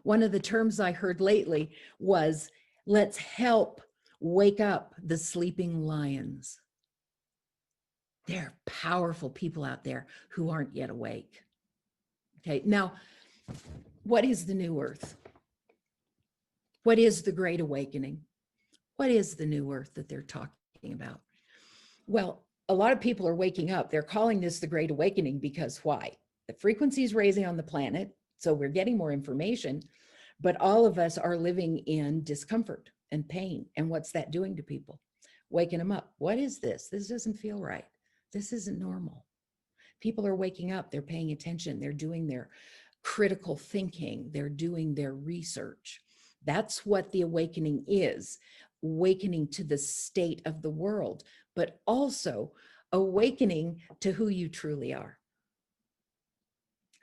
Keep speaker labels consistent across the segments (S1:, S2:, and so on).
S1: One of the terms I heard lately was, let's help wake up the sleeping lions. There are powerful people out there who aren't yet awake. Okay, now, what is the new earth? What is the Great Awakening? What is the new earth that they're talking about? Well, a lot of people are waking up. They're calling this the Great Awakening because why? The frequency is raising on the planet, so we're getting more information, but all of us are living in discomfort and pain. And what's that doing to people? Waking them up. What is this? This doesn't feel right. This isn't normal. People are waking up. They're paying attention. They're doing their critical thinking. They're doing their research. That's what the awakening is, awakening to the state of the world, but also awakening to who you truly are.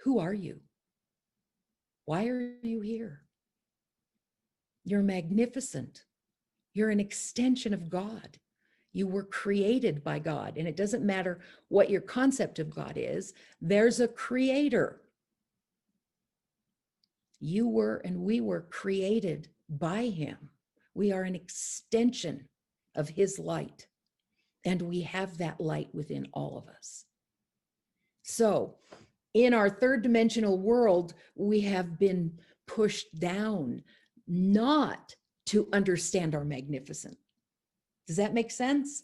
S1: Who are you? Why are you here? You're magnificent. You're an extension of God. You were created by God, and it doesn't matter what your concept of God is, there's a creator. You were and we were created by him. We are an extension of his light, and we have that light within all of us. So in our third dimensional world, we have been pushed down not to understand our magnificence. Does that make sense?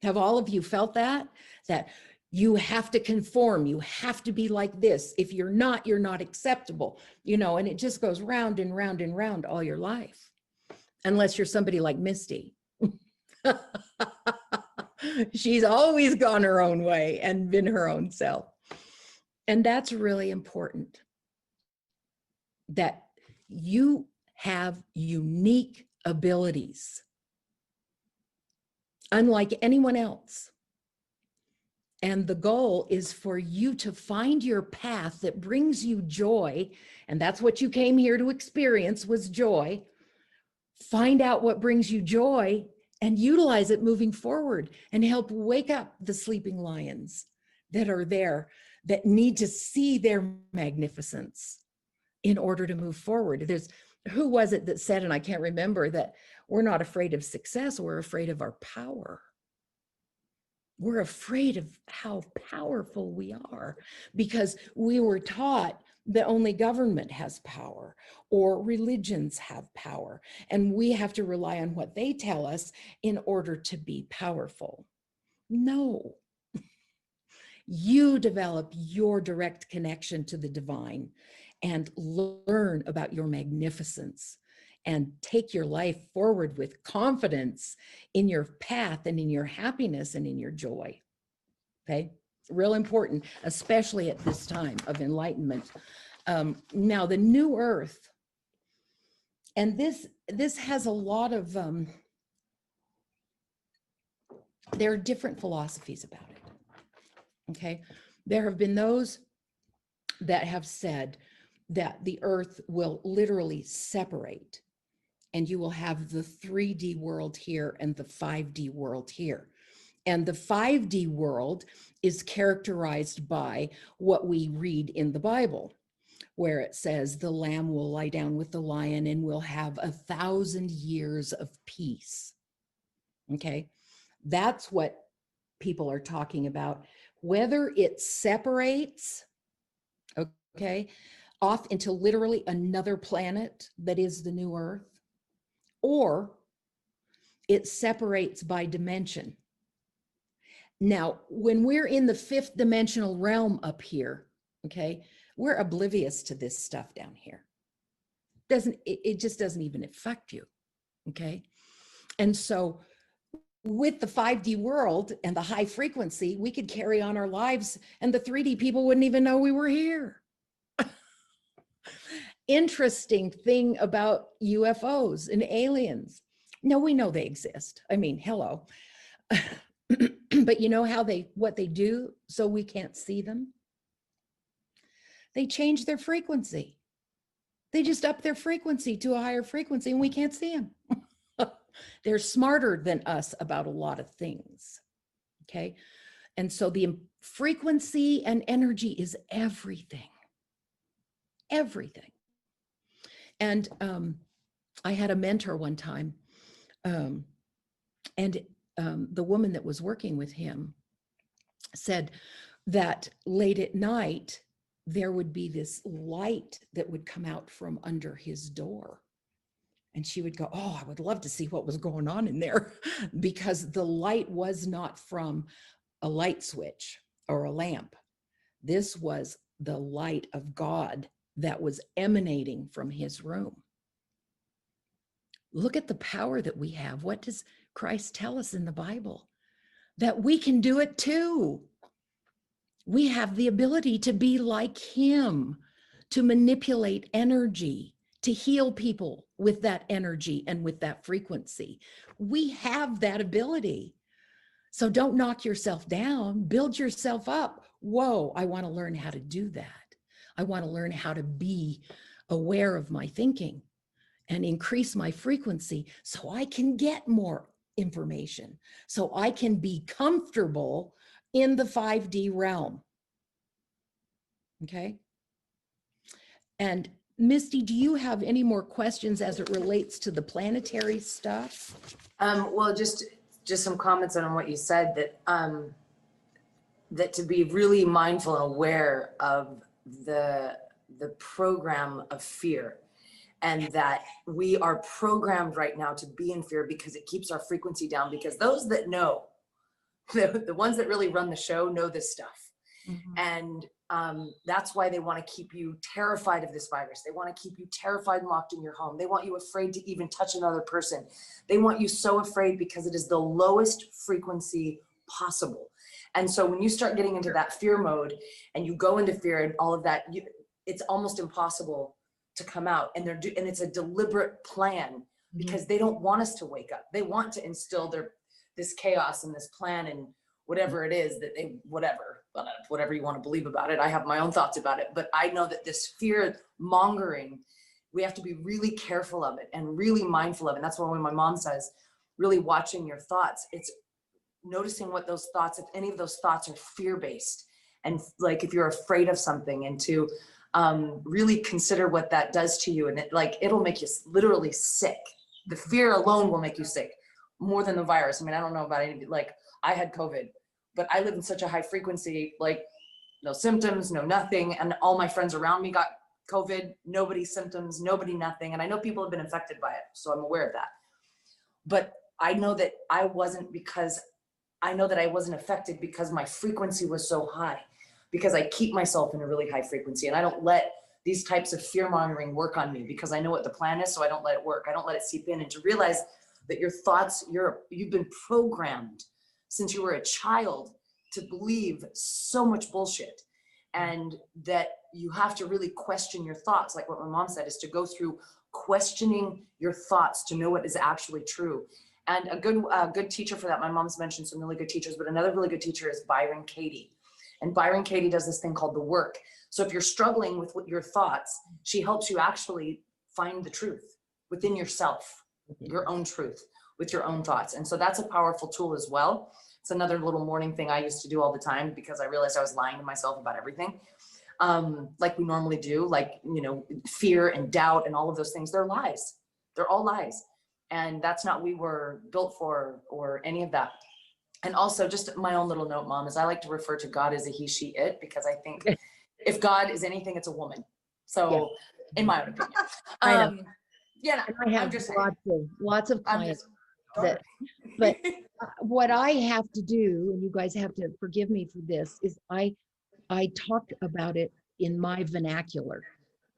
S1: Have all of you felt that? That you have to conform, you have to be like this. If you're not acceptable, you know, and it just goes round and round and round all your life. Unless you're somebody like Misty. She's always gone her own way and been her own self. And that's really important, that you have unique abilities, unlike anyone else. And the goal is for you to find your path that brings you joy. And that's what you came here to experience, was joy. Find out what brings you joy and utilize it moving forward, and help wake up the sleeping lions that are there, that need to see their magnificence in order to move forward. Who was it that said, and I can't remember, that we're not afraid of success, we're afraid of our power. We're afraid of how powerful we are because we were taught that only government has power or religions have power, and we have to rely on what they tell us in order to be powerful. No. You develop your direct connection to the divine and learn about your magnificence and take your life forward with confidence in your path and in your happiness and in your joy. Okay, real important, especially at this time of enlightenment. Now the new earth, and this has a lot of, there are different philosophies about it. Okay, there have been those that have said that the earth will literally separate, and you will have the 3D world here and the 5D world here. And the 5D world is characterized by what we read in the Bible, where it says the lamb will lie down with the lion and we'll have 1,000 years of peace. Okay, that's what people are talking about. Whether it separates, okay, off into literally another planet that is the new earth, or it separates by dimension. Now, when we're in the 5th dimensional realm up here, okay, we're oblivious to this stuff down here. It just doesn't even affect you, okay? And so with the 5D world and the high frequency, we could carry on our lives and the 3D people wouldn't even know we were here. Interesting thing about UFOs and aliens. No, we know they exist. I mean, hello. But you know what they do so we can't see them? They change their frequency. They just up their frequency to a higher frequency and we can't see them. They're smarter than us about a lot of things, okay? And so the frequency and energy is everything, everything. And I had a mentor one time, and the woman that was working with him said that late at night, there would be this light that would come out from under his door. And she would go, oh, I would love to see what was going on in there, because the light was not from a light switch or a lamp. This was the light of God that was emanating from his room. Look at the power that we have. What does Christ tell us in the Bible? That we can do it too. We have the ability to be like him, to manipulate energy, to heal people with that energy and with that frequency. We have that ability. So don't knock yourself down, build yourself up. Whoa, I want to learn how to do that. I want to learn how to be aware of my thinking and increase my frequency so I can get more information, so I can be comfortable in the 5D realm. Okay. And Misty, do you have any more questions as it relates to the planetary stuff?
S2: Well, just some comments on what you said, that that to be really mindful and aware of the program of fear, and that we are programmed right now to be in fear because it keeps our frequency down, because those that know, the ones that really run the show know this stuff. Mm-hmm. And that's why they want to keep you terrified of this virus. They want to keep you terrified and locked in your home. They want you afraid to even touch another person. They want you so afraid because it is the lowest frequency possible. And so when you start getting into that fear mode and you go into fear and all of that, it's almost impossible to come out. And and it's a deliberate plan, because they don't want us to wake up. They want to instill this chaos and this plan and whatever it is that whatever you want to believe about it. I have my own thoughts about it, but I know that this fear mongering, we have to be really careful of it and really mindful of it. And that's why when my mom says, really watching your thoughts, it's noticing what those thoughts, if any of those thoughts are fear-based, and like if you're afraid of something, and to really consider what that does to you. And it'll make you literally sick. The fear alone will make you sick more than the virus. I mean, I don't know about any, I had COVID, but I live in such a high frequency, no symptoms, no nothing. And all my friends around me got COVID, nobody symptoms, nobody nothing. And I know people have been infected by it, so I'm aware of that. But I know that I wasn't affected because my frequency was so high, because I keep myself in a really high frequency, and I don't let these types of fear mongering work on me, because I know what the plan is. So I don't let it work. I don't let it seep in, and to realize that your thoughts, you've been programmed since you were a child to believe so much bullshit, and that you have to really question your thoughts. Like what my mom said, is to go through questioning your thoughts to know what is actually true. And a good teacher for that, my mom's mentioned some really good teachers, but another really good teacher is Byron Katie. And Byron Katie does this thing called the work. So if you're struggling with your thoughts, she helps you actually find the truth within yourself, your own truth with your own thoughts. And so that's a powerful tool as well. It's another little morning thing I used to do all the time, because I realized I was lying to myself about everything. Like we normally do, fear and doubt and all of those things, they're lies. They're all lies. And that's not what we were built for, or any of that. And also, just my own little note, Mom, is I like to refer to God as a he, she, it, because I think if God is anything, it's a woman. So in my own opinion.
S1: I have just lots of clients but what I have to do, and you guys have to forgive me for this, is I talk about it in my vernacular.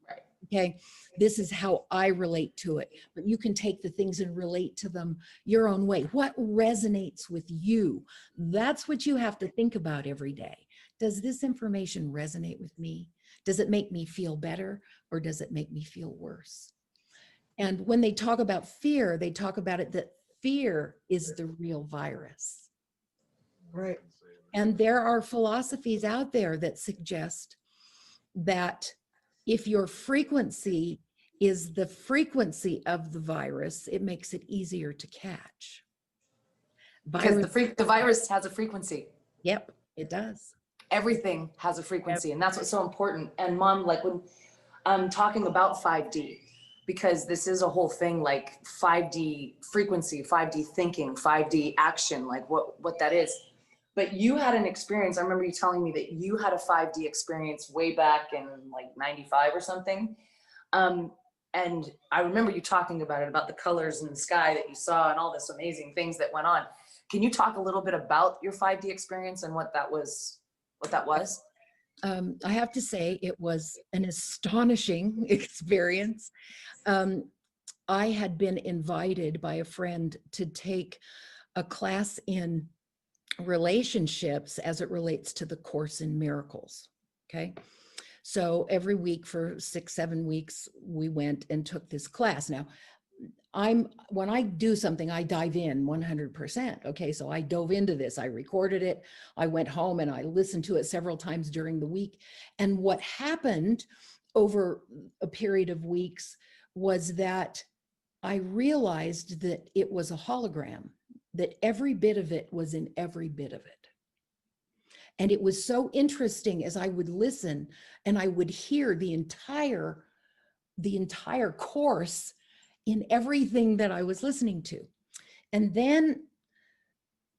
S2: Right.
S1: Okay, this is how I relate to it, but you can take the things and relate to them your own way. What resonates with you? That's what you have to think about every day. Does this information resonate with me? Does it make me feel better, or does it make me feel worse? And when they talk about fear, they talk about it that fear is the real virus.
S3: Right.
S1: And there are philosophies out there that suggest that if your frequency is the frequency of the virus, it makes it easier to catch.
S2: Because the virus has a frequency.
S1: Yep, it does.
S2: Everything has a frequency, and that's what's so important. And Mom, like when I'm talking about 5D, because this is a whole thing, like 5D frequency, 5D thinking, 5D action, like what that is. But you had an experience. I remember you telling me that you had a 5D experience way back in like 95 or something. And I remember you talking about it, about the colors in the sky that you saw and all this amazing things that went on. Can you talk a little bit about your 5D experience and what that was?
S1: I have to say it was an astonishing experience. I had been invited by a friend to take a class in relationships as it relates to the Course in Miracles. Okay. So every week for 6-7 weeks, we went and took this class. Now, when I do something, I dive in 100%. Okay. So I dove into this, I recorded it. I went home and I listened to it several times during the week. And what happened over a period of weeks was that I realized that it was a hologram, that every bit of it was in every bit of it. And it was so interesting as I would listen and I would hear the entire course in everything that I was listening to. And then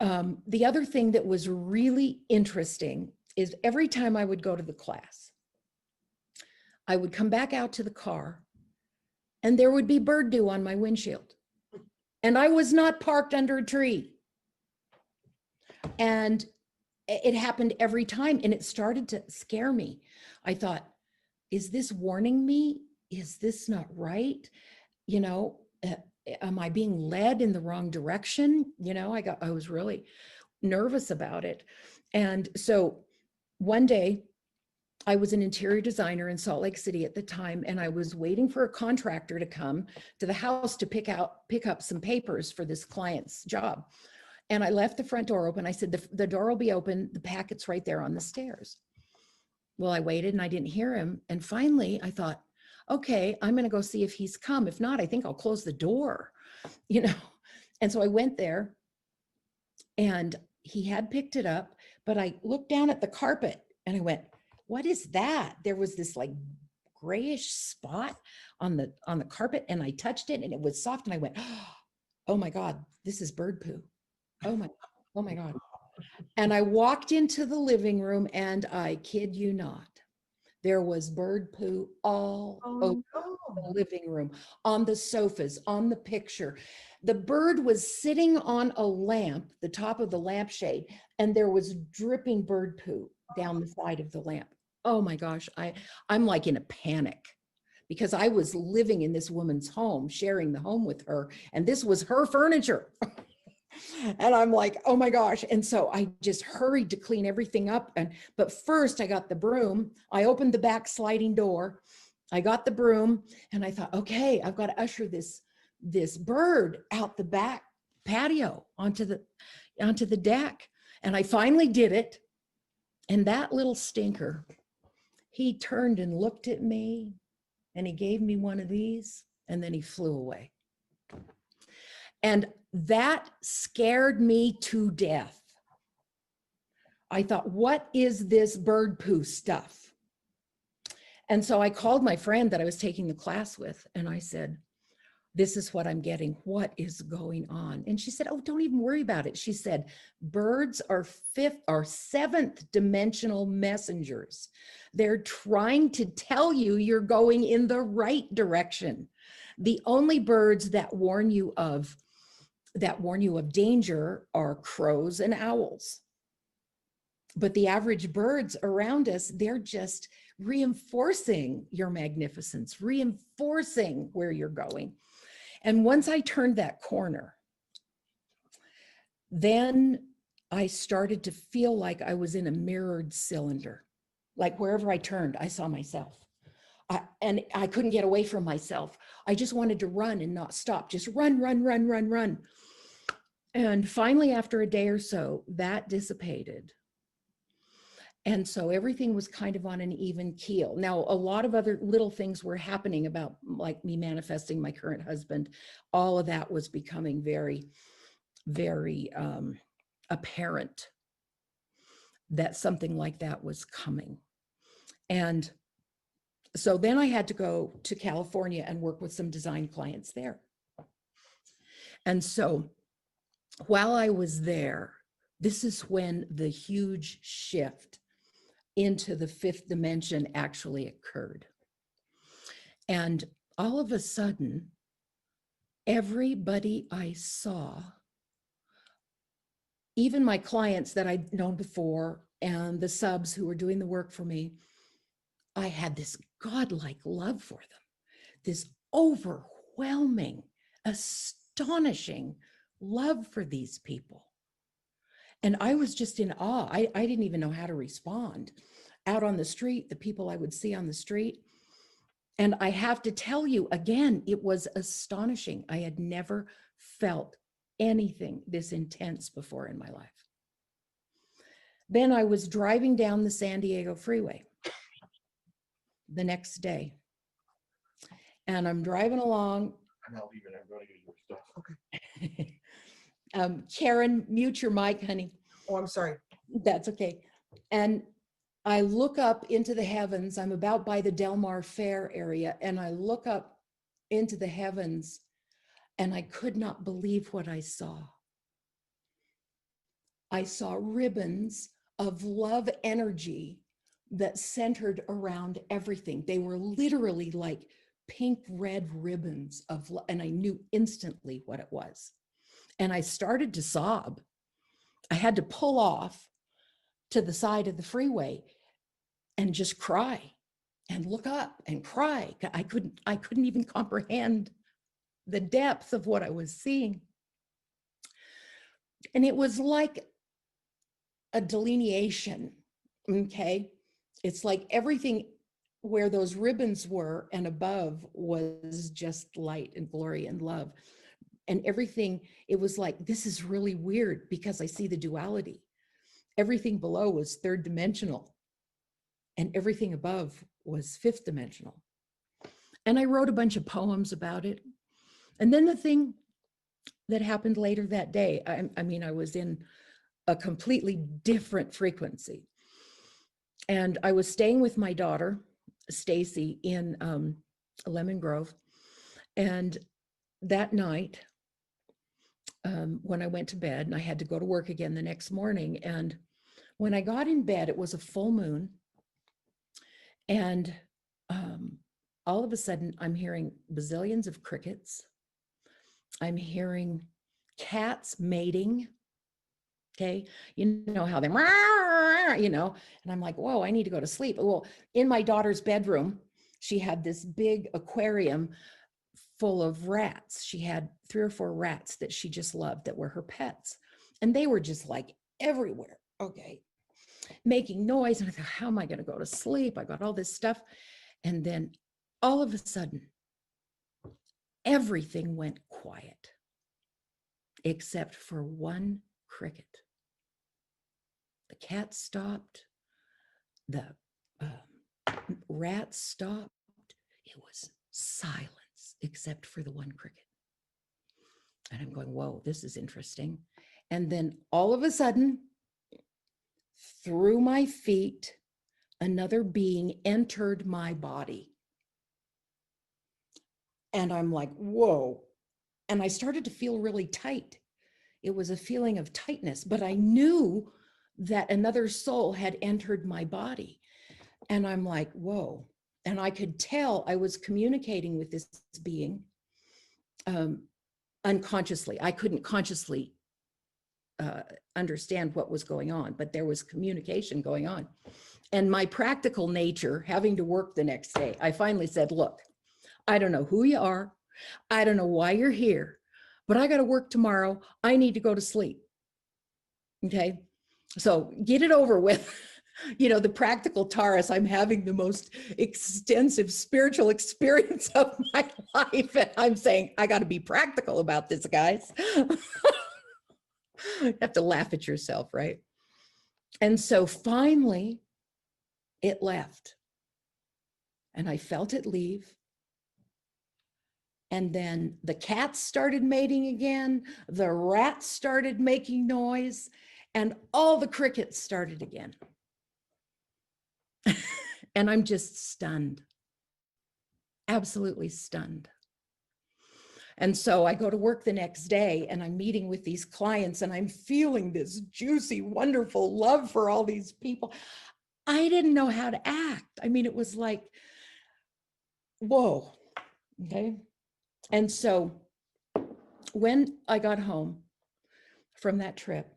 S1: the other thing that was really interesting is every time I would go to the class, I would come back out to the car and there would be bird dew on my windshield. And I was not parked under a tree. And it happened every time. And it started to scare me. I thought, is this warning me? Is this not right? You know, am I being led in the wrong direction? You know, I was really nervous about it. And so one day, I was an interior designer in Salt Lake City at the time, and I was waiting for a contractor to come to the house to pick up some papers for this client's job. And I left the front door open. I said, the door will be open. The packet's right there on the stairs. Well, I waited and I didn't hear him. And finally I thought, okay, I'm going to go see if he's come. If not, I think I'll close the door, you know? And so I went there and he had picked it up, but I looked down at the carpet and I went, what is that? There was this like grayish spot on the carpet and I touched it and it was soft and I went, oh my God, this is bird poo. Oh my God. And I walked into the living room and I kid you not, there was bird poo all over the living room, on the sofas, on the picture. The bird was sitting on a lamp, the top of the lampshade, and there was dripping bird poo down the side of the lamp. Oh my gosh, I'm like in a panic because I was living in this woman's home, sharing the home with her, and this was her furniture. And I'm like, oh my gosh. And so I just hurried to clean everything up. But first I got the broom. I opened the back sliding door. I got the broom and I thought, okay, I've got to usher this bird out the back patio onto the deck. And I finally did it. And that little stinker, he turned and looked at me and he gave me one of these and then he flew away. And that scared me to death. I thought, what is this bird poo stuff? And so I called my friend that I was taking the class with and I said, this is what I'm getting. What is going on? And she said, oh, don't even worry about it. She said, birds are seventh dimensional messengers. They're trying to tell you you're going in the right direction. The only birds that warn you of danger are crows and owls. But the average birds around us, they're just reinforcing your magnificence, reinforcing where you're going. And once I turned that corner, then I started to feel like I was in a mirrored cylinder. Like wherever I turned, I saw myself. And I couldn't get away from myself. I just wanted to run and not stop, just run, run, run, run, run. And finally, after a day or so, that dissipated. And so everything was kind of on an even keel. Now, a lot of other little things were happening about like me manifesting my current husband. All of that was becoming very, very apparent that something like that was coming. And So then I had to go to California and work with some design clients there. And so while I was there, this is when the huge shift into the fifth dimension actually occurred. And all of a sudden, everybody I saw, even my clients that I'd known before and the subs who were doing the work for me, I had this godlike love for them, this overwhelming, astonishing love for these people. And I was just in awe. I didn't even know how to respond. Out on the street, the people I would see on the street. And I have to tell you again, it was astonishing. I had never felt anything this intense before in my life. Then I was driving down the San Diego freeway the next day. And I'm driving along.
S3: I'm not leaving. I'm going to get your stuff.
S1: Okay. Karen, mute your mic, honey.
S4: Oh, I'm sorry.
S1: That's okay. And I look up into the heavens. I'm about by the Del Mar Fair area, and I look up into the heavens, and I could not believe what I saw. I saw ribbons of love energy that centered around everything. They were literally like pink red ribbons of love, and I knew instantly what it was. And I started to sob. I had to pull off to the side of the freeway and just cry and look up and cry. I couldn't even comprehend the depth of what I was seeing. And it was like a delineation, okay? It's like everything where those ribbons were and above was just light and glory and love. And everything, it was like, this is really weird because I see the duality. Everything below was third dimensional and everything above was fifth dimensional. And I wrote a bunch of poems about it. And then the thing that happened later that day, I mean, I was in a completely different frequency. And I was staying with my daughter, Stacy, in Lemon Grove. And that night, when I went to bed, and I had to go to work again the next morning. And when I got in bed, it was a full moon. And all of a sudden, I'm hearing bazillions of crickets. I'm hearing cats mating. Okay, you know how they, you know, and I'm like, whoa, I need to go to sleep. Well, in my daughter's bedroom, she had this big aquarium full of rats. She had 3 or 4 rats that she just loved that were her pets. And they were just like everywhere, okay, making noise. And I thought, how am I going to go to sleep? I got all this stuff. And then all of a sudden, everything went quiet, except for one cricket. The cat stopped. The rats stopped. It was silence, except for the one cricket. And I'm going, whoa, this is interesting. And then all of a sudden, through my feet, another being entered my body. And I'm like, whoa. And I started to feel really tight. It was a feeling of tightness, but I knew that another soul had entered my body. And I'm like, whoa. And I could tell I was communicating with this being unconsciously. I couldn't consciously understand what was going on, but there was communication going on. And my practical nature, having to work the next day, I finally said, look, I don't know who you are. I don't know why you're here, but I got to work tomorrow. I need to go to sleep. Okay. So get it over with. You know, the practical Taurus, I'm having the most extensive spiritual experience of my life. And I'm saying, I got to be practical about this, guys. You have to laugh at yourself, right? And so finally, it left. And I felt it leave. And then the cats started mating again. The rats started making noise. And all the crickets started again. And I'm just stunned. absolutely stunned. And so I go to work the next day and I'm meeting with these clients and I'm feeling this juicy, wonderful love for all these people. I didn't know how to act. I mean, it was like, whoa. Okay. And so when I got home from that trip,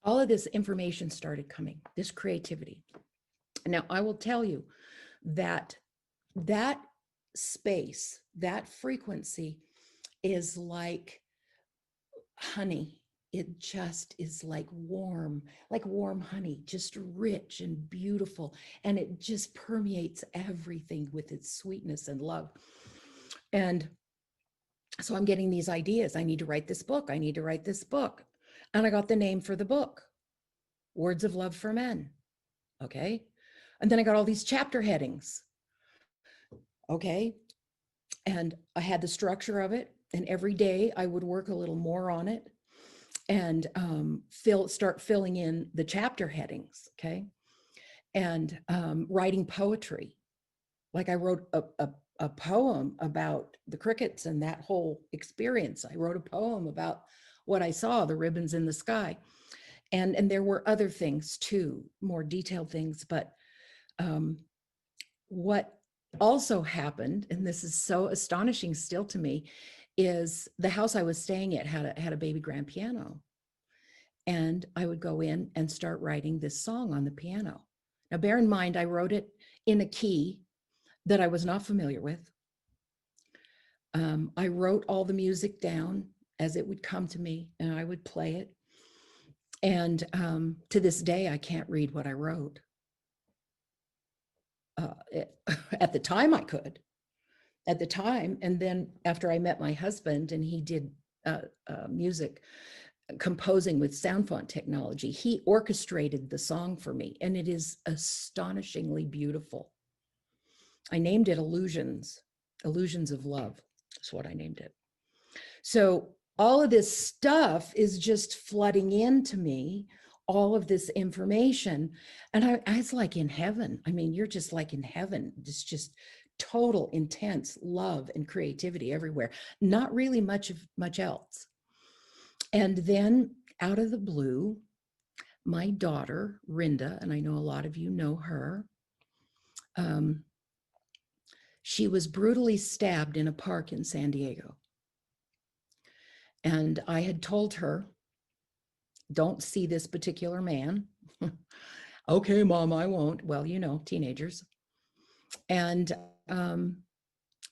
S1: all of this information started coming, this creativity. Now, I will tell you that that space, that frequency is like honey. It just is like warm honey, just rich and beautiful. And it just permeates everything with its sweetness and love. And so I'm getting these ideas. I need to write this book. I need to write this book. And I got the name for the book, Words of Love for Men. Okay. And then I got all these chapter headings. Okay. And I had the structure of it. And every day I would work a little more on it and start filling in the chapter headings. Okay. And writing poetry. Like I wrote a poem about the crickets and that whole experience. I wrote a poem about what I saw, the ribbons in the sky. And there were other things too, more detailed things. But what also happened, and this is so astonishing still to me, is the house I was staying at had a baby grand piano. And I would go in and start writing this song on the piano. Now, bear in mind, I wrote it in a key that I was not familiar with. I wrote all the music down as it would come to me, and I would play it. And to this day, I can't read what I wrote. At the time, I could. At the time, and then after I met my husband, and he did music, composing with sound font technology, he orchestrated the song for me, and it is astonishingly beautiful. I named it Illusions of Love. That's what I named it. So all of this stuff is just flooding into me, all of this information. And I was like in heaven. I mean, you're just like in heaven. It's just total intense love and creativity everywhere. Not really much else. And then out of the blue, my daughter, Rinda, and I know a lot of you know her, she was brutally stabbed in a park in San Diego. And I had told her, don't see this particular man. Okay, Mom, I won't. Well, you know, teenagers. And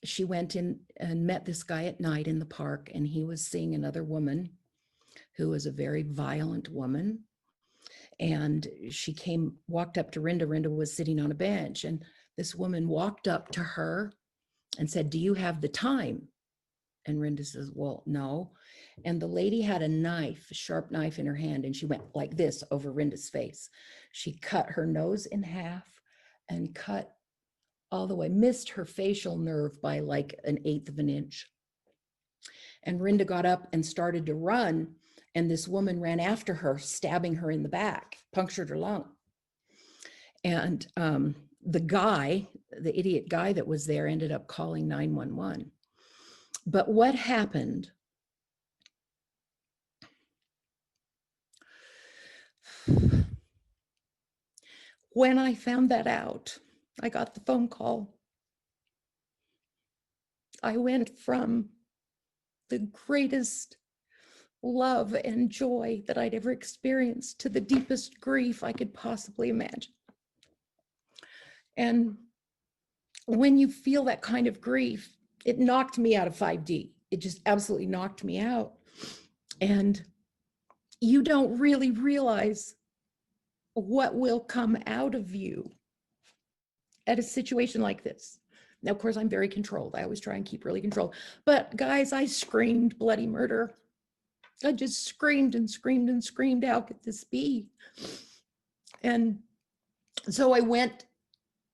S1: she went in and met this guy at night in the park, and he was seeing another woman who was a very violent woman. And she walked up to Rinda. Rinda was sitting on a bench, and this woman walked up to her and said, "Do you have the time?" And Rinda says, "Well, no." And the lady had a sharp knife in her hand, and she went like this over Rinda's face. She cut her nose in half and cut all the way, missed her facial nerve by like 1/8 of an inch. And Rinda got up and started to run, and this woman ran after her, stabbing her in the back, punctured her lung. And the idiot guy that was there ended up calling 911. But what happened, when I found that out, I got the phone call. I went from the greatest love and joy that I'd ever experienced to the deepest grief I could possibly imagine. And when you feel that kind of grief, it knocked me out of 5D. It just absolutely knocked me out. And you don't really realize what will come out of you at a situation like this. Now, of course, I'm very controlled. I always try and keep really controlled. But guys, I screamed bloody murder. I just screamed and screamed and screamed, how could this be? And so I went,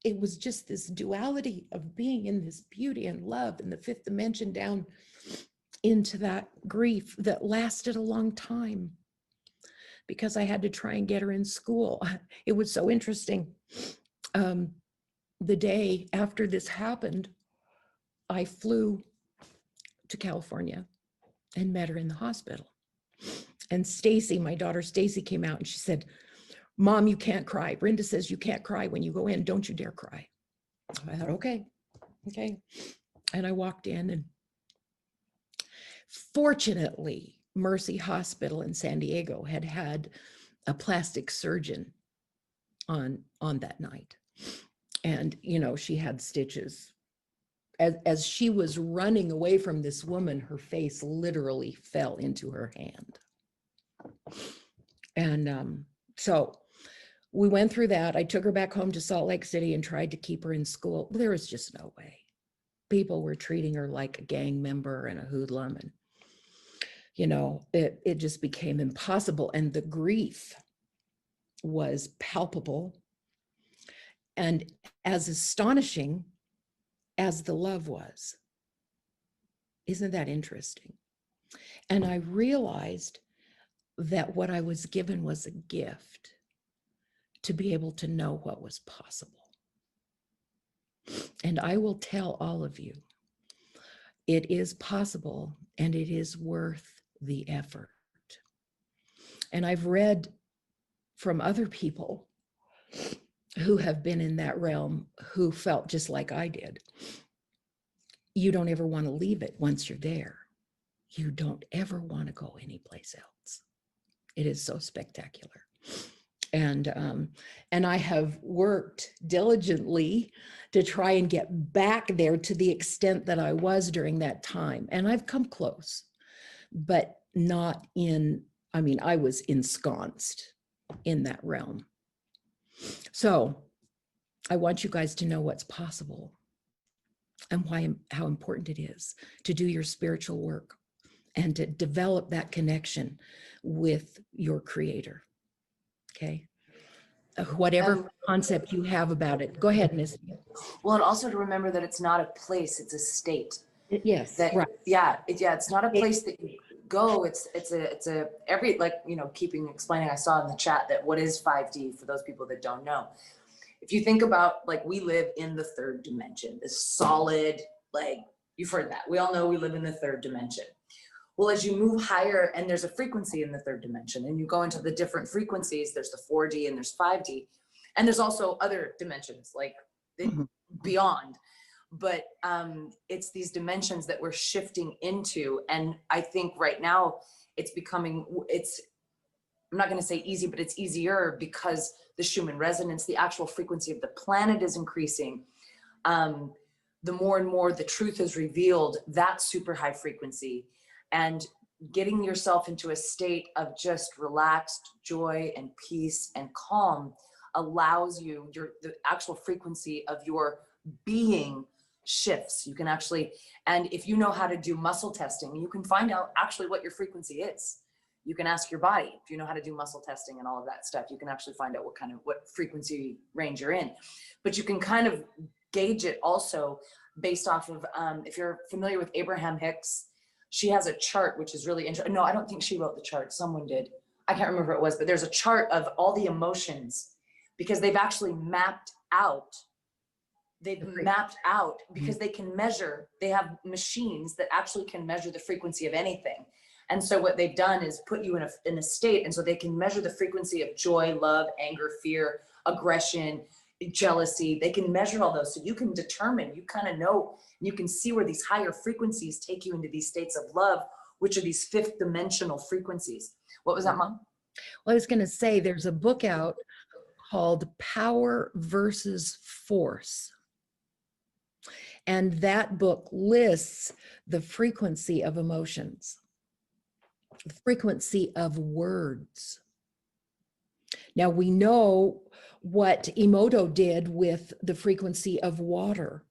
S1: it was just this duality of being in this beauty and love in the fifth dimension down into that grief that lasted a long time, because I had to try and get her in school. It was so interesting. the day after this happened, I flew to California and met her in the hospital. And Stacy, my daughter Stacy, came out and she said, Mom, you can't cry. Brenda says you can't cry when you go in. Don't you dare cry. I thought, okay. And I walked in, and fortunately, Mercy Hospital in San Diego had a plastic surgeon on that night. And, you know, she had stitches. As she was running away from this woman, her face literally fell into her hand. And so we went through that. I took her back home to Salt Lake City and tried to keep her in school. There was just no way. People were treating her like a gang member and a hoodlum. And, you know, it just became impossible. And the grief was palpable and as astonishing as the love was. Isn't that interesting? And I realized that what I was given was a gift to be able to know what was possible. And I will tell all of you, it is possible and it is worth the effort. And I've read from other people who have been in that realm who felt just like I did. You don't ever want to leave it once you're there. You don't ever want to go anyplace else. It is so spectacular. And I have worked diligently to try and get back there to the extent that I was during that time. And I've come close, but not in, I mean, I was ensconced in that realm. So I want you guys to know what's possible and how important it is to do your spiritual work and to develop that connection with your creator. Okay. Whatever concept you have about it. Go ahead, Misty.
S2: Well, and also to remember that it's not a place, it's a state.
S1: Yes.
S2: That,
S1: right.
S2: It's not a place that you go. It's a every, like, you know, explaining, I saw in the chat that what is 5D for those people that don't know. If you think about, like, we live in the third dimension, this solid, like, you've heard that. We all know we live in the third dimension. Well, as you move higher, and there's a frequency in the third dimension, and you go into the different frequencies, there's the 4D and there's 5D, and there's also other dimensions, like beyond. But it's these dimensions that we're shifting into. And I think right now it's becoming, I'm not going to say easy, but it's easier because the Schumann resonance, the actual frequency of the planet is increasing. The more and more the truth is revealed, that super high frequency, and getting yourself into a state of just relaxed joy and peace and calm allows you, the actual frequency of your being shifts. You can actually, and if you know how to do muscle testing, you can find out actually what your frequency is. You can ask your body. If you know how to do muscle testing and all of that stuff, you can actually find out what frequency range you're in. But you can kind of gauge it also based off of, if you're familiar with Abraham Hicks, she has a chart, which is really interesting. No, I don't think she wrote the chart. Someone did. I can't remember who it was, but there's a chart of all the emotions, because they've actually mapped out. Because they can measure, they have machines that actually can measure the frequency of anything. And so what they've done is put you in a state, and so they can measure the frequency of joy, love, anger, fear, aggression, jealousy. They can measure all those, so you can determine, you kind of know, you can see where these higher frequencies take you into these states of love, which are these fifth dimensional frequencies. What was that, Mom?
S1: Well, I was going to say there's a book out called Power versus Force. And that book lists the frequency of emotions, the frequency of words. Now we know what Emoto did with the frequency of water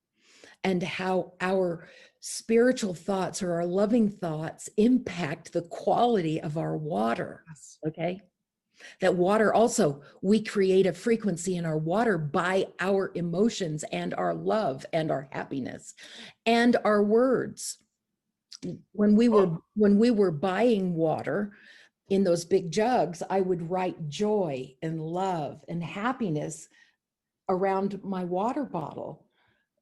S1: and how our spiritual thoughts or our loving thoughts impact the quality of our water. Okay. That water also, we create a frequency in our water by our emotions and our love and our happiness and our words. When we were buying water in those big jugs, I would write joy and love and happiness around my water bottle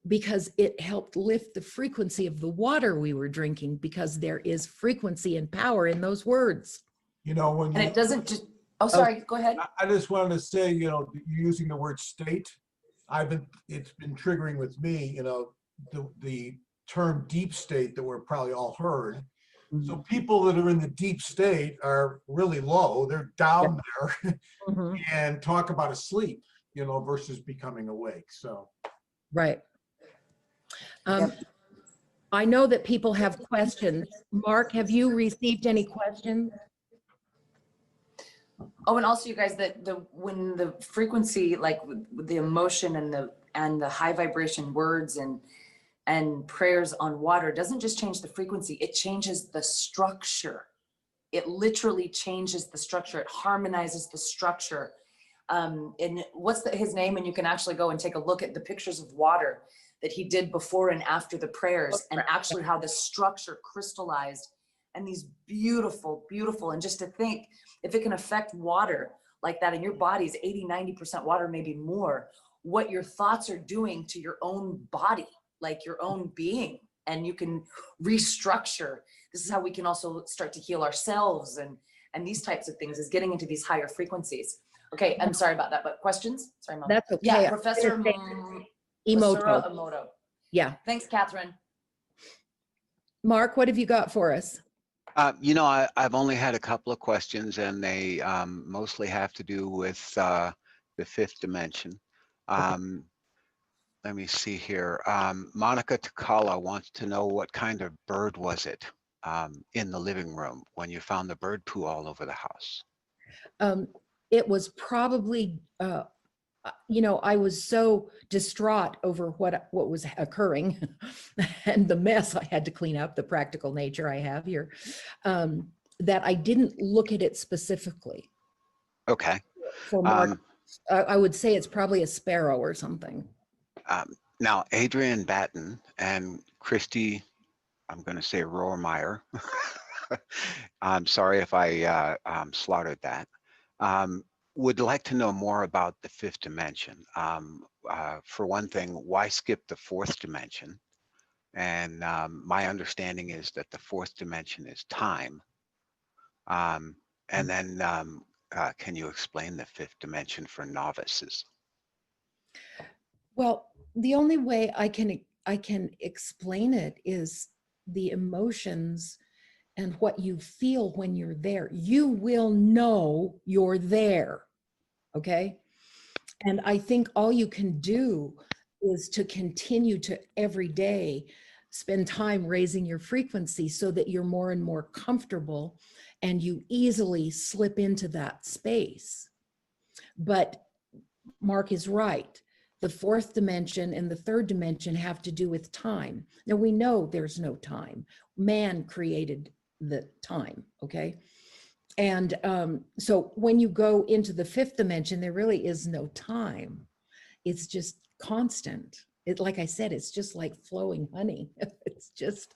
S1: because it helped lift the frequency of the water we were drinking, because there is frequency and power in those words.
S4: You know, when
S2: And
S4: you,
S2: it doesn't just, oh, sorry, go ahead.
S4: I just wanted to say, you know, you're using the word state. It's been triggering with me, you know, the term deep state that we're probably all heard. So people that are in the deep state are really low. They're down there
S1: Mhm.
S4: and talk about asleep, you know, versus becoming awake. So.
S1: Right.
S2: Yep.
S1: I know that people have questions. Mark, have you received any questions?
S2: Oh, and also you guys, that when the frequency, like with the emotion and the high vibration words and prayers on water doesn't just change the frequency, it changes the structure. It literally changes the structure. It harmonizes the structure. And what's his name? And you can actually go and take a look at the pictures of water that he did before and after the prayers, and actually how the structure crystallized, and these beautiful, beautiful. And just to think, if it can affect water like that, and your body's 80–90% water, maybe more, what your thoughts are doing to your own body, like your own being, and you can restructure. This is how we can also start to heal ourselves, and these types of things, is getting into these higher frequencies. Okay, I'm sorry about that, but questions? Sorry, Mom.
S1: That's okay.
S2: Yeah, Professor
S1: Emoto.
S2: Emoto.
S1: Yeah.
S2: Thanks, Catherine.
S1: Mark, what have you got for us?
S5: You know, I've only had a couple of questions, and they mostly have to do with the fifth dimension. Let me see here. Monica Takala wants to know, what kind of bird was it in the living room when you found the bird poo all over the house?
S1: It was probably, you know, I was so distraught over what was occurring and the mess I had to clean up, the practical nature I have here, that I didn't look at it specifically.
S5: Okay.
S1: For Mark, I would say it's probably a sparrow or something.
S5: Now, Adrian Batten and Christy, I'm going to say Rohrmeyer. I'm sorry if I slaughtered that. Would like to know more about the fifth dimension. For one thing, why skip the fourth dimension? And my understanding is that the fourth dimension is time. And then can you explain the fifth dimension for novices?
S1: Well, the only way I can explain it is the emotions and what you feel when you're there. You will know you're there, okay? And I think all you can do is to continue to every day spend time raising your frequency so that you're more and more comfortable and you easily slip into that space. But Mark is right. The fourth dimension and the third dimension have to do with time. Now we know there's no time. Man created the time, okay? And so when you go into the fifth dimension, there really is no time. It's just constant. It, like I said, it's just like flowing honey. It's just,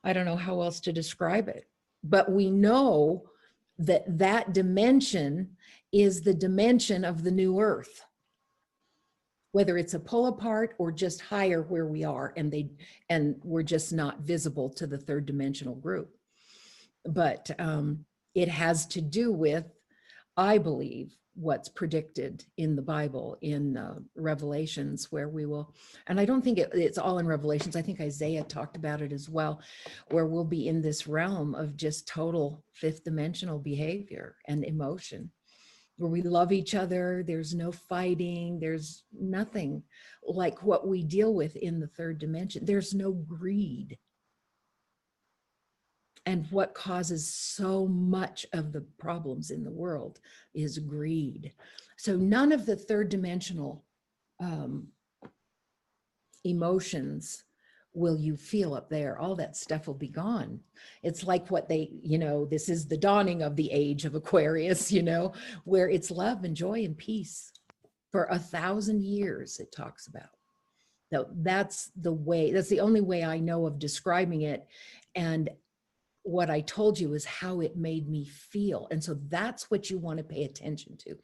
S1: I don't know how else to describe it. But we know that that dimension is the dimension of the new earth, whether it's a pull apart or just higher where we are, and we're just not visible to the third dimensional group. But it has to do with, I believe, what's predicted in the Bible, in Revelations, where we will, and I don't think it's all in Revelations, I think Isaiah talked about it as well, where we'll be in this realm of just total fifth dimensional behavior and emotion, where we love each other, there's no fighting, there's nothing like what we deal with in the third dimension. There's no greed. And what causes so much of the problems in the world is greed. So none of the third dimensional emotions will you feel up there. All that stuff will be gone. It's like what they, you know, this is the dawning of the age of Aquarius, you know, where it's love and joy and peace for 1,000 years, it talks about. So that's the way, that's the only way I know of describing it. And what I told you is how it made me feel. And so that's what you want to pay attention to.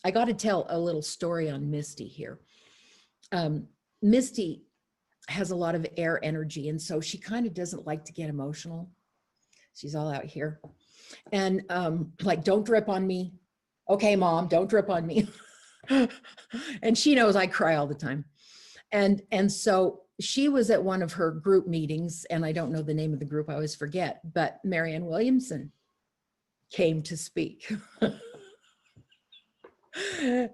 S1: I got to tell a little story on Misty here. Misty has a lot of air energy, and so she kind of doesn't like to get emotional. She's all out here. And like, don't drip on me. Okay, mom, don't drip on me. And she knows I cry all the time. And so she was at one of her group meetings, and I don't know the name of the group, I always forget, but Marianne Williamson came to speak.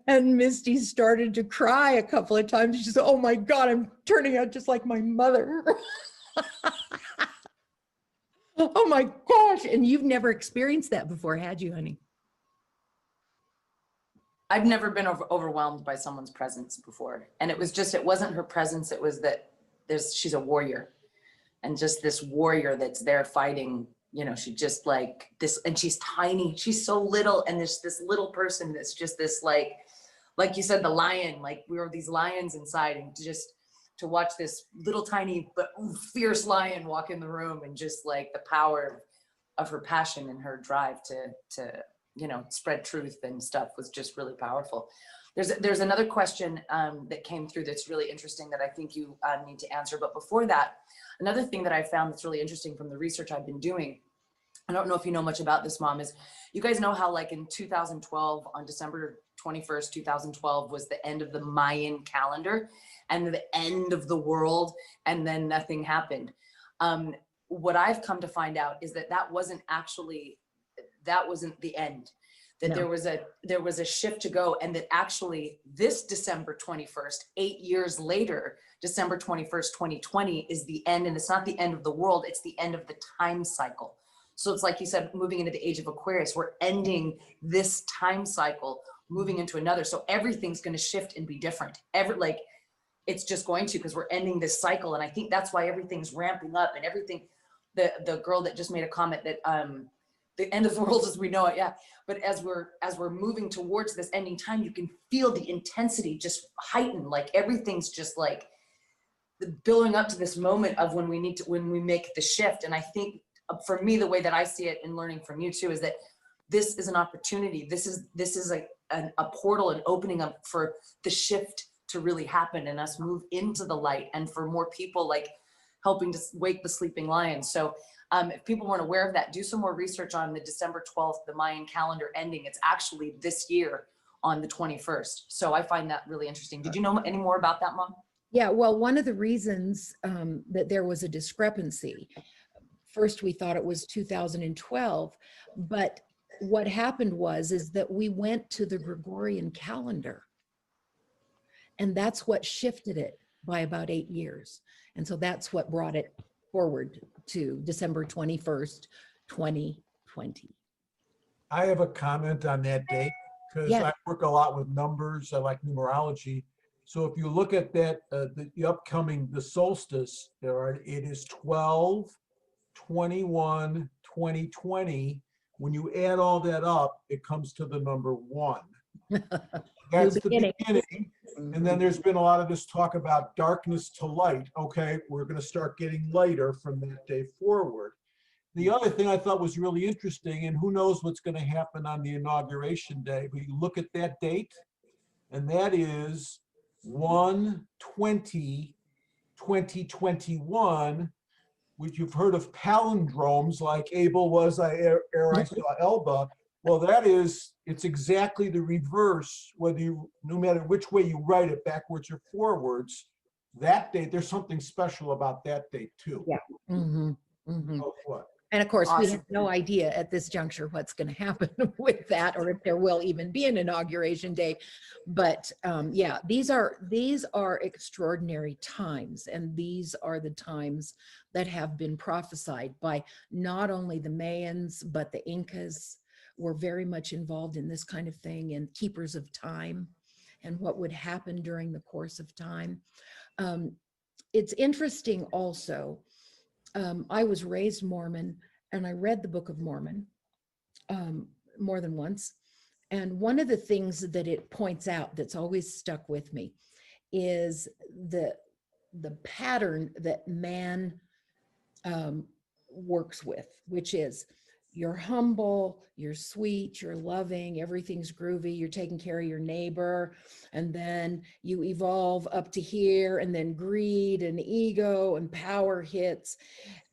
S1: And Misty started to cry a couple of times. She said, oh my God, I'm turning out just like my mother. Oh my gosh. And you've never experienced that before, had you, honey?
S2: I've never been overwhelmed by someone's presence before. And it was just, it wasn't her presence. It was that she's a warrior, and just this warrior that's there fighting, you know, she just like this, and she's tiny, she's so little. And there's this little person that's just this, like you said, the lion, like we were these lions inside, and to watch this little tiny, but fierce lion walk in the room, and just like the power of her passion and her drive to, you know, spread truth and stuff was just really powerful. There's another question that came through that's really interesting that I think you need to answer. But before that, another thing that I found that's really interesting from the research I've been doing, I don't know if you know much about this, Mom, is you guys know how like in 2012, on December 21st, 2012 was the end of the Mayan calendar and the end of the world, and then nothing happened. What I've come to find out is that wasn't the end. That
S1: No.
S2: there was a shift to go, and that actually this December 21st, 8 years later, December 21st, 2020 is the end, and it's not the end of the world, it's the end of the time cycle. So it's like you said, moving into the age of Aquarius, we're ending this time cycle, moving into another. So everything's going to shift and be different. It's just going to, because we're ending this cycle. And I think that's why everything's ramping up, and everything, the girl that just made a comment that, the end of the world as we know it, yeah. But as we're moving towards this ending time, you can feel the intensity just heighten, like everything's just like building up to this moment of when we make the shift. And I think for me, the way that I see it, and learning from you too, is that this is an opportunity. This is like a portal and opening up for the shift to really happen and us move into the light, and for more people like helping to wake the sleeping lion. So if people weren't aware of that, do some more research on the December 12th, the Mayan calendar ending. It's actually this year on the 21st. So I find that really interesting. Did you know any more about that, Mom?
S1: Yeah, well, one of the reasons that there was a discrepancy, first we thought it was 2012, but what happened is that we went to the Gregorian calendar, and that's what shifted it by about 8 years. And so that's what brought it forward to December 21st, 2020.
S4: I have a comment on that date, because
S1: Yeah.
S4: I work a lot with numbers. I like numerology. So if you look at that, the upcoming, the solstice, it is 12/21/2020. When you add all that up, it comes to the number 1. That's the beginning. And then there's been a lot of this talk about darkness to light. Okay, we're going to start getting lighter from that day forward. The other thing I thought was really interesting, and who knows what's going to happen on the inauguration day, but you look at that date, and that is 1/20/2021, which you've heard of palindromes, like Abel was ere I saw Elba. Well, it's exactly the reverse, no matter which way you write it, backwards or forwards. That date, there's something special about that date too.
S1: Yeah. Mm-hmm. Mm-hmm.
S4: Oh, what?
S1: And of course, we
S2: Awesome.
S1: have no idea at this juncture what's going to happen with that, or if there will even be an inauguration day. But yeah, these are extraordinary times, and these are the times that have been prophesied by not only the Mayans, but the Incas were very much involved in this kind of thing, and keepers of time and what would happen during the course of time. It's interesting also. I was raised Mormon, and I read the Book of Mormon more than once. And one of the things that it points out that's always stuck with me is the pattern that man works with, which is you're humble, you're sweet, you're loving, everything's groovy, you're taking care of your neighbor, and then you evolve up to here, and then greed and ego and power hits,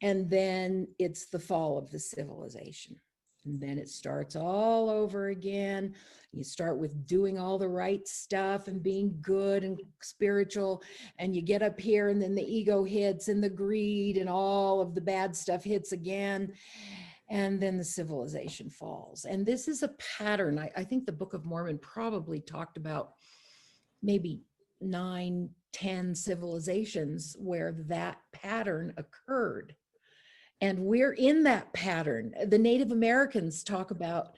S1: and then it's the fall of the civilization. And then it starts all over again. You start with doing all the right stuff and being good and spiritual, and you get up here, and then the ego hits, and the greed and all of the bad stuff hits again. And then the civilization falls. And this is a pattern. I think the Book of Mormon probably talked about maybe 9, 10 civilizations where that pattern occurred. And we're in that pattern. The Native Americans talk about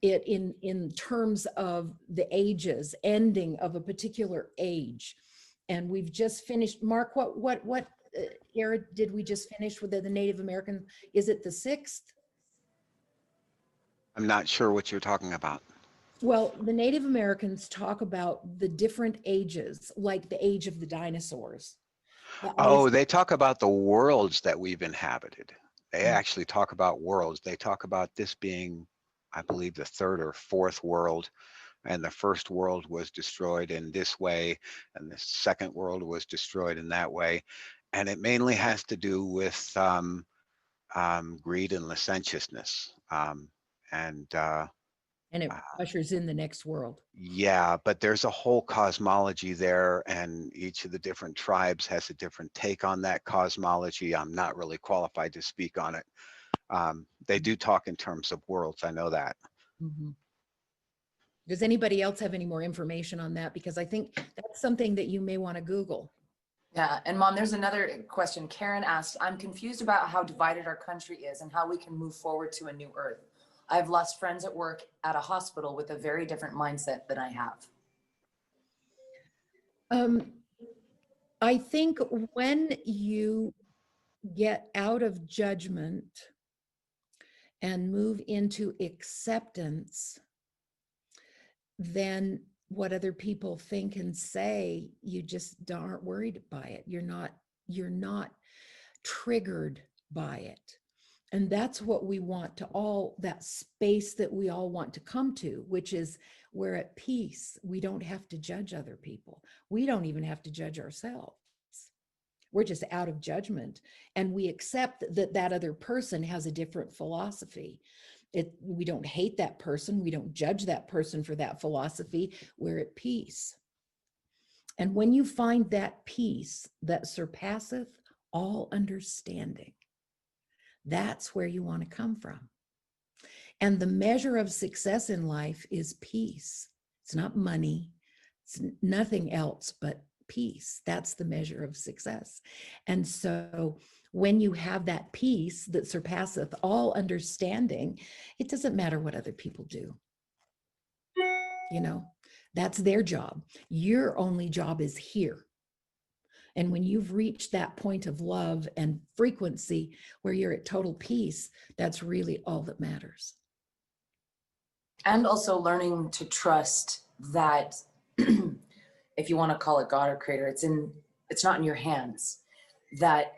S1: it in terms of the ages, ending of a particular age. And we've just finished, Mark, what era did we just finish with the Native American? Is it the 6th?
S5: I'm not sure what you're talking about.
S1: Well, the Native Americans talk about the different ages, like the age of the dinosaurs. The
S5: Oh,
S1: ice-
S5: they talk about the worlds that we've inhabited. They
S1: Mm.
S5: actually talk about worlds. They talk about this being, I believe, the 3rd or 4th world, and the first world was destroyed in this way, and the second world was destroyed in that way. And it mainly has to do with greed and licentiousness. And
S1: and it ushers in the next world.
S5: yeah, but there's a whole cosmology there, and each of the different tribes has a different take on that cosmology. I'm not really qualified to speak on it. They do talk in terms of worlds, I know that.
S1: Mhm. Does anybody else have any more information on that? Because I think that's something that you may want to Google.
S2: Yeah, and Mom, there's another question. Karen asked, I'm confused about how divided our country is and how we can move forward to a new earth. I've lost friends at work at a hospital with a very different mindset than I have.
S1: I think when you get out of judgment and move into acceptance, then what other people think and say, you just aren't worried by it. You're not triggered by it. And that's what we want to all, that space that we all want to come to, which is we're at peace. We don't have to judge other people. We don't even have to judge ourselves. We're just out of judgment, and we accept that that other person has a different philosophy. We don't hate that person. We don't judge that person for that philosophy. We're at peace. And when you find that peace that surpasseth all understanding, that's where you want to come from. And the measure of success in life is peace. It's not money. It's nothing else but peace. That's the measure of success. And so when you have that peace that surpasseth all understanding, it doesn't matter what other people do. You know, that's their job. Your only job is here. And when you've reached that point of love and frequency where you're at total peace, that's really all that matters.
S2: And also learning to trust that if you want to call it God or creator, it's not in your hands. That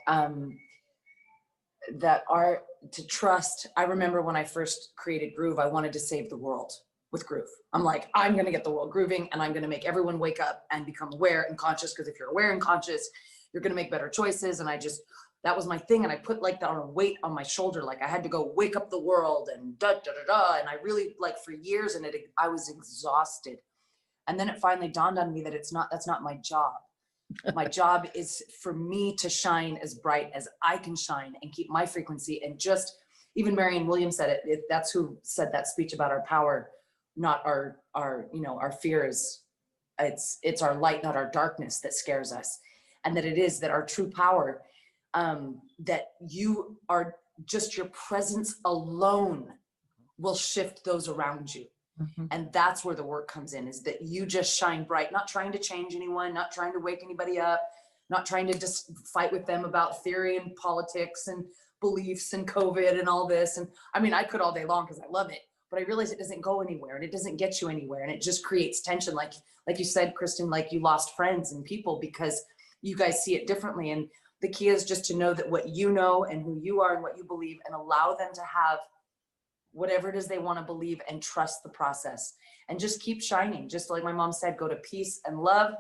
S2: to trust. I remember when I first created Groove, I wanted to save the world with Groove. I'm like, I'm going to get the world grooving, and I'm going to make everyone wake up and become aware and conscious, because if you're aware and conscious, you're going to make better choices. And that was my thing. And I put like that on a weight on my shoulder. Like I had to go wake up the world and da, da, da, da. And I really, like, for years, and I was exhausted. And then it finally dawned on me that that's not my job. My job is for me to shine as bright as I can shine and keep my frequency. And just, even Marianne Williams said it, that's who said that speech about our power, not our fears. It's our light, not our darkness, that scares us. And that it is that our true power, that you are, just your presence alone will shift those around you.
S1: Mm-hmm.
S2: And that's where the work comes in, is that you just shine bright, not trying to change anyone, not trying to wake anybody up, not trying to just fight with them about theory and politics and beliefs and COVID and all this. And I mean, I could all day long because I love it, but I realize it doesn't go anywhere, and it doesn't get you anywhere. And it just creates tension. Like you said, Kristen, like you lost friends and people because you guys see it differently. And the key is just to know that what you know and who you are and what you believe, and allow them to have whatever it is they want to believe, and trust the process and just keep shining. Just like my mom said, go to peace and love.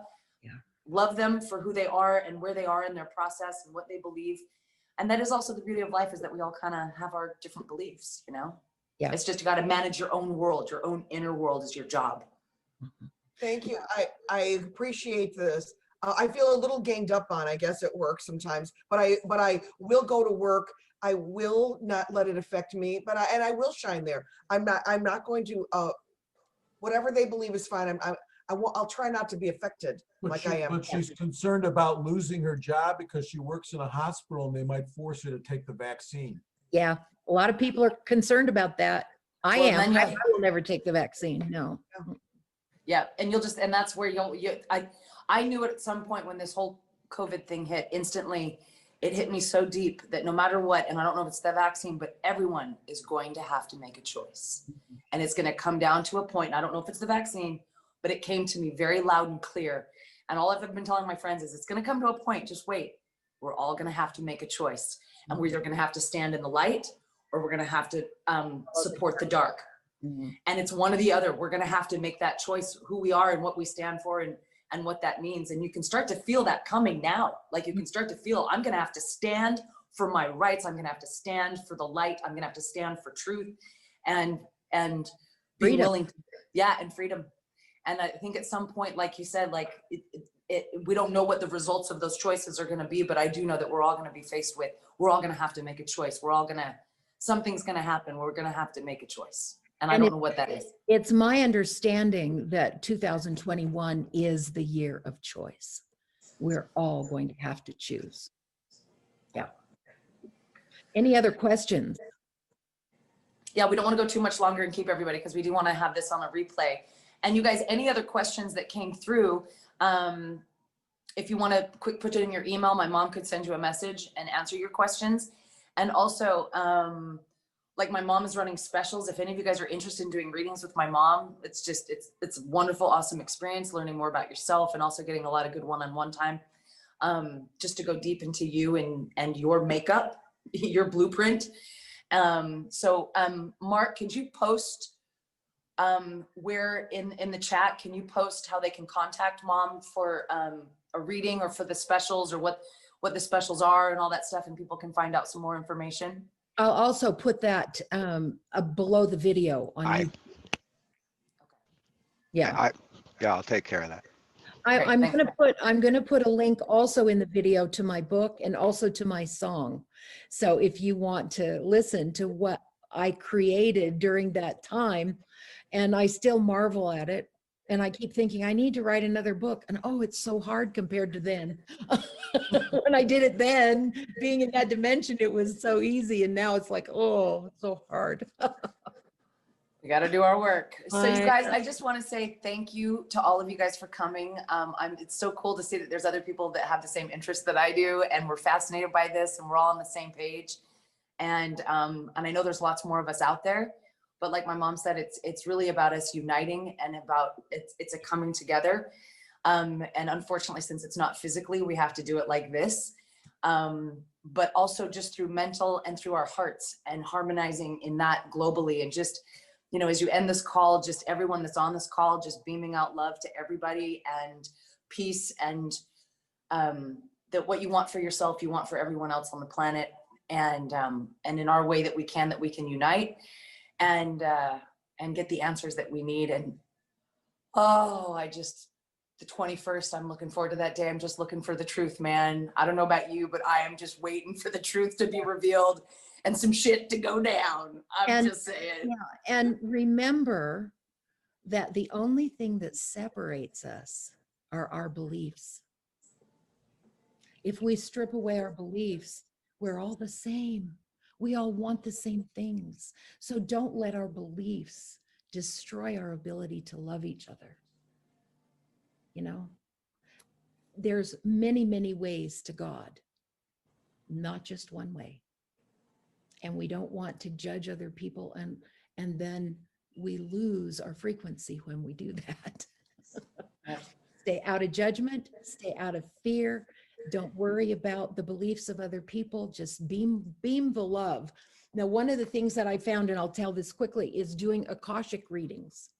S1: Yeah.
S2: Love them for who they are and where they are in their process and what they believe. And that is also the beauty of life, is that we all kind of have our different beliefs, you know?
S1: Yeah.
S2: It's just, you got to manage your own world. Your own inner world is your job.
S6: Thank you. I appreciate this. I feel a little ganged up on, I guess, at work sometimes, but I will go to work. I will not let it affect me, but I will shine there. I'm not going to, whatever they believe is fine. I'll try not to be affected like I am.
S4: But she's concerned about losing her job because she works in a hospital and they might force her to take the vaccine.
S1: Yeah, a lot of people are concerned about that. I
S2: Well,
S1: am.
S2: then you
S1: I
S2: have-
S1: will never take the vaccine. No.
S2: Yeah. And and that's where I knew it at some point when this whole COVID thing hit. Instantly, it hit me so deep that no matter what, and I don't know if it's the vaccine, but everyone is going to have to make a choice. And it's going to come down to a point, and I don't know if it's the vaccine, but it came to me very loud and clear. And all I've been telling my friends is, it's going to come to a point, just wait. We're all going to have to make a choice. And we're either going to have to stand in the light, or we're going to have to support the dark.
S1: Mhm.
S2: And it's one or the other. We're going to have to make that choice, who we are and what we stand for, and what that means. And you can start to feel that coming now. Like, you can start to feel, I'm going to have to stand for my rights. I'm going to have to stand for the light. I'm going to have to stand for truth and be
S1: Freedom.
S2: willing to, and freedom. And I think at some point, like you said, like we don't know what the results of those choices are going to be, but I do know that we're all going to be faced with, we're all going to have to make a choice. Something's going to happen. We're going to have to make a choice. And I don't know what that is.
S1: It's my understanding that 2021 is the year of choice. We're all going to have to choose. Yeah. Any other questions?
S2: Yeah, we don't want to go too much longer and keep everybody, because we do want to have this on a replay. And you guys, any other questions that came through, if you want to quick put it in your email, my mom could send you a message and answer your questions. And also, like, my mom is running specials. If any of you guys are interested in doing readings with my mom, it's a wonderful, awesome experience, learning more about yourself and also getting a lot of good one-on-one time, just to go deep into you and your makeup, your blueprint. So Mark, could you post where in the chat, can you post how they can contact mom for a reading, or for the specials, or what the specials are and all that stuff, and people can find out some more information?
S1: I'll also put that below the video on YouTube. Yeah.
S5: I'll take care of that.
S2: Great,
S1: I'm
S2: thanks.
S1: gonna put a link also in the video to my book and also to my song. So if you want to listen to what I created during that time, and I still marvel at it, and I keep thinking I need to write another book, and oh, it's so hard compared to then. When I did it then, being in that dimension, it was so easy, and now it's like, oh, it's so hard.
S2: We got to do our work. So you
S1: I
S2: guys,
S1: know.
S2: I just want to say thank you to all of you guys for coming. It's so cool to see that there's other people that have the same interests that I do, and we're fascinated by this, and we're all on the same page. And I know there's lots more of us out there, but like my mom said, it's really about us uniting, and about it's a coming together. And unfortunately, since it's not physically, we have to do it like this. But also just through mental and through our hearts, and harmonizing in that globally. And just, you know, as you end this call, just everyone that's on this call, just beaming out love to everybody, and peace, and that what you want for yourself, you want for everyone else on the planet. And in our way that we can unite and get the answers that we need. And the 21st, I'm looking forward to that day. I'm just looking for the truth, man. I don't know about you, but I am just waiting for the truth to be revealed and some shit to go down. I'm just saying.
S1: Yeah, and remember that the only thing that separates us are our beliefs. If we strip away our beliefs, we're all the same. We all want the same things. So don't let our beliefs destroy our ability to love each other. You know, there's many, many ways to God, not just one way. And we don't want to judge other people, and then we lose our frequency when we do that. Stay out of judgment, stay out of fear. Don't worry about the beliefs of other people. Just beam the love. Now, one of the things that I found, and I'll tell this quickly, is doing Akashic readings,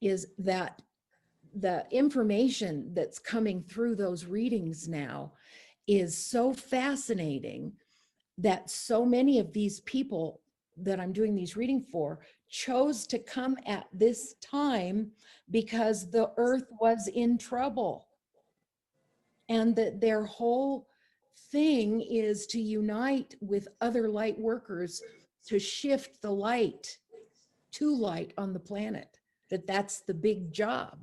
S1: is that the information that's coming through those readings now is so fascinating that so many of these people that I'm doing these readings for chose to come at this time because the earth was in trouble. And that their whole thing is to unite with other light workers to shift the light to light on the planet. That's the big job.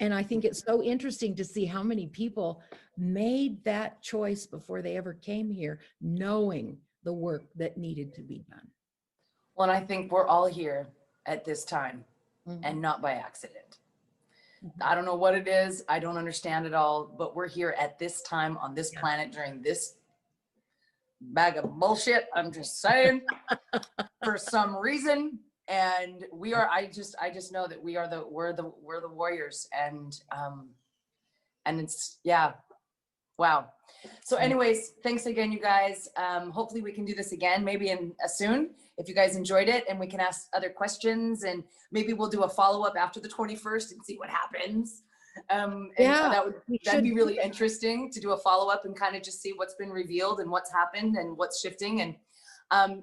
S1: And I think it's so interesting to see how many people made that choice before they ever came here, knowing the work that needed to be done.
S2: Well, and I think we're all here at this time and not by accident. I don't know what it is. I don't understand it all, but we're here at this time on this planet during this bag of bullshit. I'm just saying for some reason. And we are, I just know that we're the warriors, and it's, yeah. Wow. So anyways, thanks again, you guys. Hopefully we can do this again, maybe soon, if you guys enjoyed it, and we can ask other questions, and maybe we'll do a follow-up after the 21st and see what happens. That'd be really interesting to do a follow-up and kind of just see what's been revealed and what's happened and what's shifting, and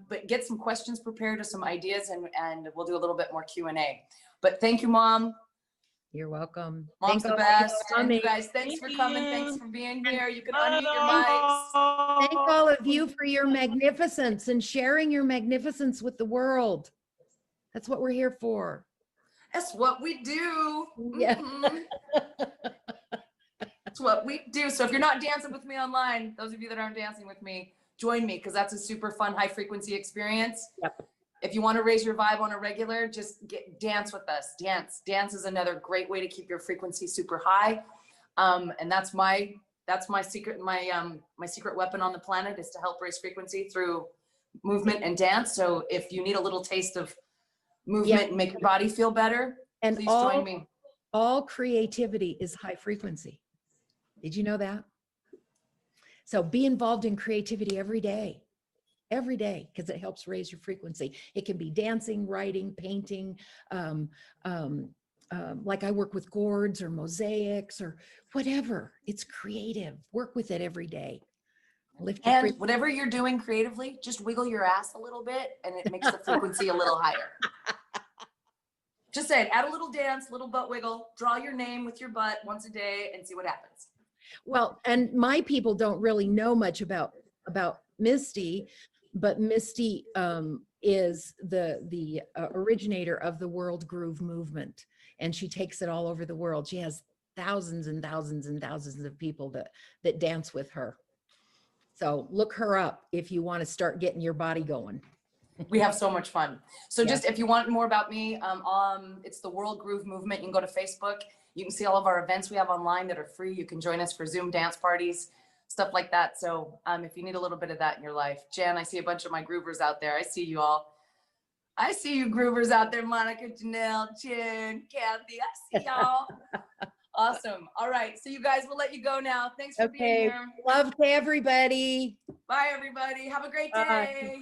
S2: but get some questions prepared or some ideas, and we'll do a little bit more Q&A. But thank you, Mom.
S1: You're welcome.
S2: Mom's the best. And you guys, thanks for coming. Thanks for being here. You can unmute your mics.
S1: Thank all of you for your magnificence and sharing your magnificence with the world. That's what we're here for.
S2: That's what we do.
S1: Yeah.
S2: That's what we do. So if you're not dancing with me online, those of you that aren't dancing with me, join me, because that's a super fun high frequency experience.
S1: Yep.
S2: If you want to raise your vibe on a regular, just dance with us. Dance is another great way to keep your frequency super high. And that's my secret, my secret weapon on the planet is to help raise frequency through movement and dance. So if you need a little taste of movement and make your body feel better, and please join me.
S1: All creativity is high frequency. Did you know that? So be involved in creativity every day, because it helps raise your frequency. It can be dancing, writing, painting, like I work with gourds or mosaics or whatever. It's creative. Work with it every day. Lift your
S2: And whatever you're doing creatively, just wiggle your ass a little bit, and it makes the frequency a little higher. Just saying, add a little dance, little butt wiggle, draw your name with your butt once a day and see what happens.
S1: Well, and my people don't really know much about Misty, but Misty is the originator of the World Groove movement, and she takes it all over the world. She has thousands and thousands and thousands of people that dance with her. So look her up if you want to start getting your body going.
S2: We have so much fun. So just if you want more about me, it's the World Groove Movement. You can go to Facebook. You can see all of our events we have online that are free. You can join us for Zoom dance parties, stuff like that. So if you need a little bit of that in your life. Jan, I see a bunch of my groovers out there. I see you all. I see you groovers out there, Monica, Janelle, Jen, Kathy. I see y'all. Awesome. All right. So you guys, we'll let you go now. Thanks for being here.
S1: Love to everybody.
S2: Bye, everybody. Have a great day.